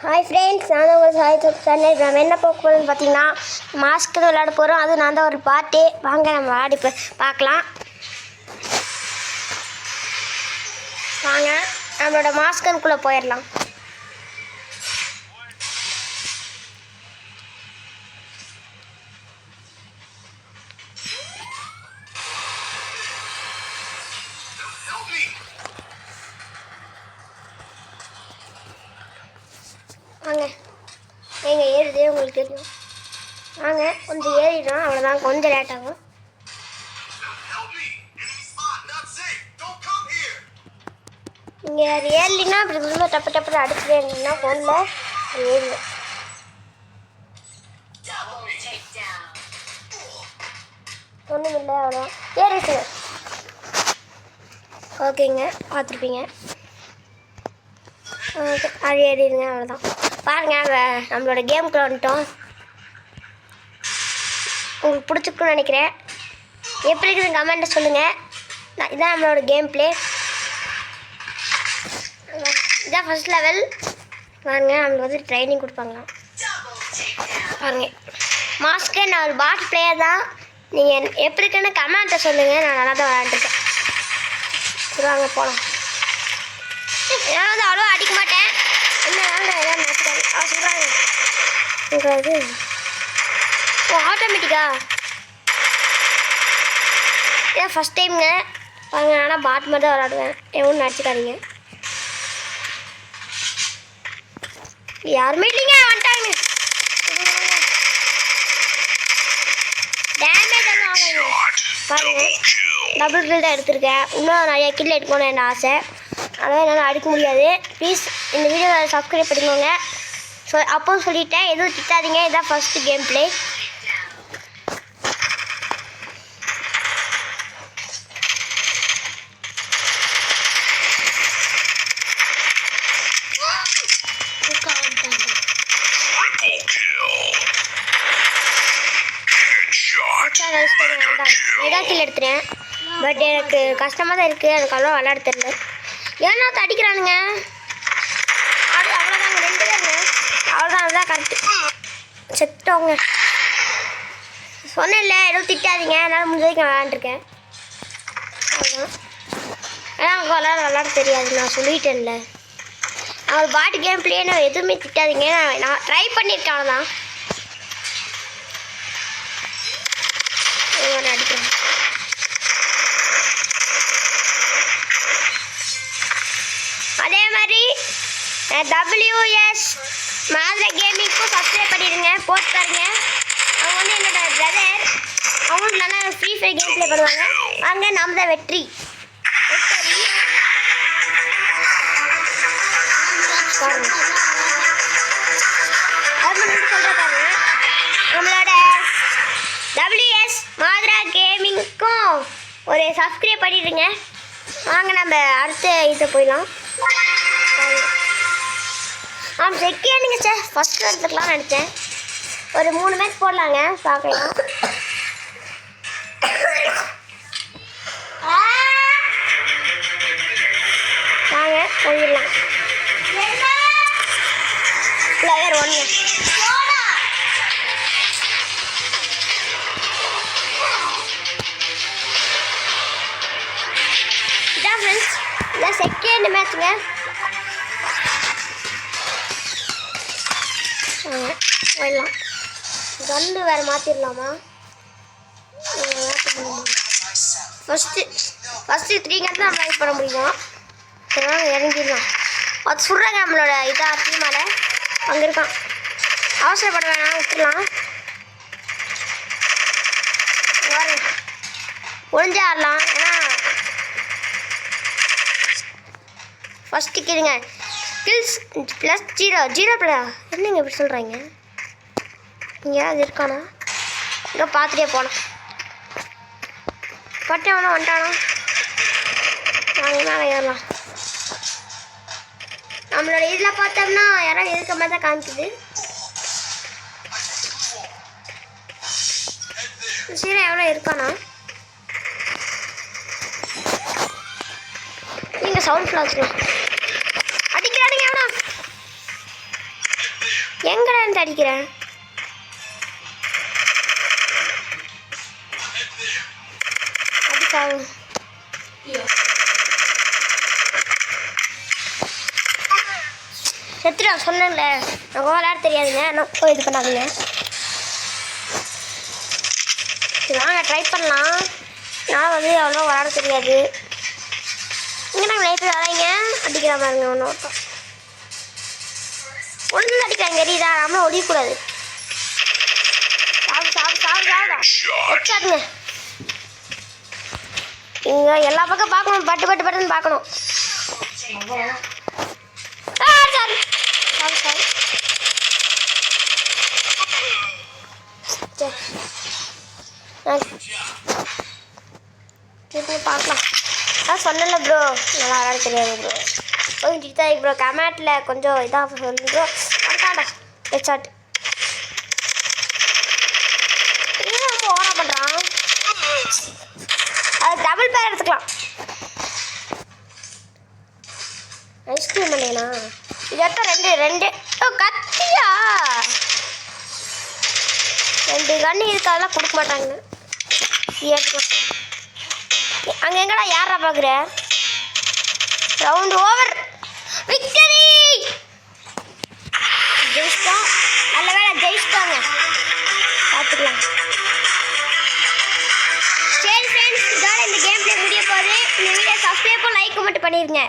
Hi friends, நான் உங்கள் Sai channel. நம்ம என்ன போக போகிறோம்னு பார்த்தீங்கன்னா மாஸ்க்கு விளையாட போகிறோம். அதுவும் நான் தான் ஒரு பார்ட்டி. வாங்க நம்ம விளையாடி பார்க்கலாம். வாங்க நம்மளோட மாஸ்கனுக்குள்ளே போயிடலாம். வாங்க, எங்கள் ஏறுதே உங்களுக்கு தெரியும். வாங்க கொஞ்சம் ஏறிடும், அவ்வளோதான். கொஞ்சம் லேட் ஆகும். நீங்கள் ஏறலின்னா அப்படி ரொம்ப டப்பு டப்பு அடிச்சுட்டே இருந்தீங்கன்னா ஃபோனில் ஏறிடும். ஒன்றும் இல்லை, அவ்வளோதான். ஏறிடுங்க. ஓகேங்க, பார்த்துருப்பீங்க. ஓகே, அது ஏறிடுங்க, அவ்வளோதான். பாருங்கள், நம்மளோட கேமுக்குள்ள வந்துட்டோம். உங்களுக்கு பிடிச்சிருக்குன்னு நினைக்கிறேன். எப்படி இருக்குது கமெண்ட்டை சொல்லுங்கள். இதான் நம்மளோட கேம் பிளே. இதான் ஃபஸ்ட் லெவல். பாருங்கள், நம்மளுக்கு வந்து ட்ரைனிங் கொடுப்பாங்களாம். பாருங்கள், மாஸ்க்கு நான் ஒரு பாட் பிளேயர் தான். நீங்கள் எப்படி இருக்குன்னு கமெண்ட்டை சொல்லுங்கள். நான் நல்லா தான் விளையாண்டுருக்கேன். சரி, வாங்க போகலாம். நான் வந்து அவ்வளோ அடிக்க மாட்டேன். என்ன வாங்க, எதாவது நினச்சிக்காது. சொல்கிறாங்க உங்களுக்கு ஓ ஆட்டோமேட்டிக்கா. ஏன் ஃபஸ்ட் டைமுங்க. பாருங்க, ஆனால் பாட் மட்டும் தான் விளாடுவேன். எவ்வளோ நினச்சிக்காதீங்க. யாருமே இல்லைங்க, வந்துட்டாங்க. டேமேஜ் எல்லாம் ஆகாது. பாருங்க, டபுள் கில் தான் எடுத்திருக்கேன். இன்னும் நிறைய கில் எடுக்கணும்னு என்ன ஆசை. அதனால் என்னால் அடிக்க முடியாது. ப்ளீஸ் இந்த வீடியோவை சப்ஸ்கிரைப் பண்ணிக்கோங்க. அப்போ சொல்லிட்டேன், எதுவும் திட்டாதீங்க. இதுதான் first game play. Mega kill எடுத்துட்டேன். பட் எனக்கு கஷ்டமாக தான் இருக்குது. எனக்கு அவ்வளோ விளையாட தெரியல. ஏன்னா அடிக்கிறானுங்க. அவ்வளோதாங்க, 2 பேருங்க. அவ்வளோதான், அதுதான் கரெக்டு. செத்தவங்க. சொன்னேன்ல, எதுவும் திட்டாதீங்க. என்னால் முடிஞ்சதுக்கு நான் விளையாண்டுருக்கேன். அவ்வளோதான். ஏன்னா அவங்க விளையாட தெரியாது. நான் சொல்லிட்டேன்ல. நான் ஒரு பாட்டு கேம் பிளே. நான் எதுவுமே திட்டாதீங்க. நான் ட்ரை பண்ணியிருக்கேன். அவ்வளோதான். நான் அடிக்கிறேன். அதே மாதிரி WS மாதிரி கேமிங்க்கும் சப்ஸ்கிரைப் பண்ணிடுங்க. போட்டு பாருங்க. அவங்க வந்து என்னோட பிரதர். அவங்க நல்லா ஃப்ரீ ஃபயர் கேம் ப்ளே பண்ணுவாங்க. வாங்க, நாம் தான் வெற்றி. சொல்கிறேன், நம்மளோட WS மாதிரா கேமிங்க்கும் ஒரு சப்ஸ்கிரைப் பண்ணிடுங்க. வாங்க, நம்ம அடுத்த இதை போயிடலாம். செகண்டுங்க சார். ஃபஸ்ட்டு எடுத்துக்கலாம்னு நினச்சேன். ஒரு 3 மேட்ச் போடலாங்க, பார்க்கலாம். வாங்க போயிடலாம். பிளேயர் 1. இதான் ஃப்ரெண்ட்ஸ், இதான் செகண்ட் மேட்ச்சுங்க. போயிடலாம். கன்று வேறு மாற்றிடலாமா? ஃபஸ்ட்டு 3 கன்று தான் லைக் பண்ண முடியும். அதனால இறங்கிடலாம். அது சொல்கிறாங்க நம்மளோட இதாக டீமால். அங்கே இருக்கான். அவசரப்பட வேணாம், விட்டுடலாம். ஒழிஞ்சே ஆடலாம். ஏன்னா ஃபஸ்ட்டு கேளுங்க. ஸ்கில்ஸ் +0 பிளா. என்னங்க இப்படி சொல்கிறாங்க? இங்கே அது இருக்கானா? இங்கே பார்த்துட்டே போனோம். பட்டவனா வந்துட்டானா? நாங்கள் மேலே ஏறலாம். நம்மளோட இதில் பார்த்தோம்னா யாராவது இருக்க மாதிரி தான் காமிக்குது. சரி, எவ்வளோ இருக்கானா? நீங்கள் சவுண்ட் ஃபுல்லாக வச்சுக்கலாம். அடிக்கிறானுங்க எவ்வளோ. எங்கடா இருந்து அடிக்கிறேன்? அடிக்காவும் செத்துடா சொன்னேன்ல, எனக்கு விளையாட தெரியாதுங்க. நான் இது பண்ணாதீங்க. வாங்க ட்ரை பண்ணலாம். நான் வந்து அவ்வளோ விளையாட தெரியாது. இங்கே நாங்கள் லைஃப்பில் வரைங்க அடிக்கிற பாருங்க. ஒன்று ஒன்று அடிக்கிறாங்க தெரியுதா? நம்மளும் ஒடிக்கூடாது. சாவுடா வச்சாடுங்க. இங்கே எல்லா பக்கம் பார்க்கணும், பட்டுன்னு பார்க்கணும். பார்க்கலாம். சொன்னல ப்ரோ, நல்லா விளையாட தெரியாது ப்ரோ. கொஞ்சம் ஜித்தாய் ப்ரோ, கமெண்ட்டில் கொஞ்சம் இதாக சொல்லு ப்ரோ. அட்டாடா ஹெட்ஷாட். ரொம்ப ஓவரா பண்ணுறான். அது டபுள் பேர் எடுத்துக்கலாம். ஐஸ்கிரீம் பண்ணேனா? இது ரெண்டு கத்தியா? 2 கன்று இருக்கு, அதெல்லாம் கொடுக்க மாட்டாங்க. அங்கே எங்கடா யாரா பார்க்குற? Round over, victory! ஜெயிச்சிட்டோம். நல்ல வேலை ஜெயிச்சிட்டாங்க. பார்த்துக்கலாம். சரி ஃப்ரெண்ட்ஸ், இதோட இந்த கேம் பிளே முடிய போகுது. இந்த வீடியோ சப்ஸ்கிரைப் லைக் மட்டும் பண்ணிடுங்க.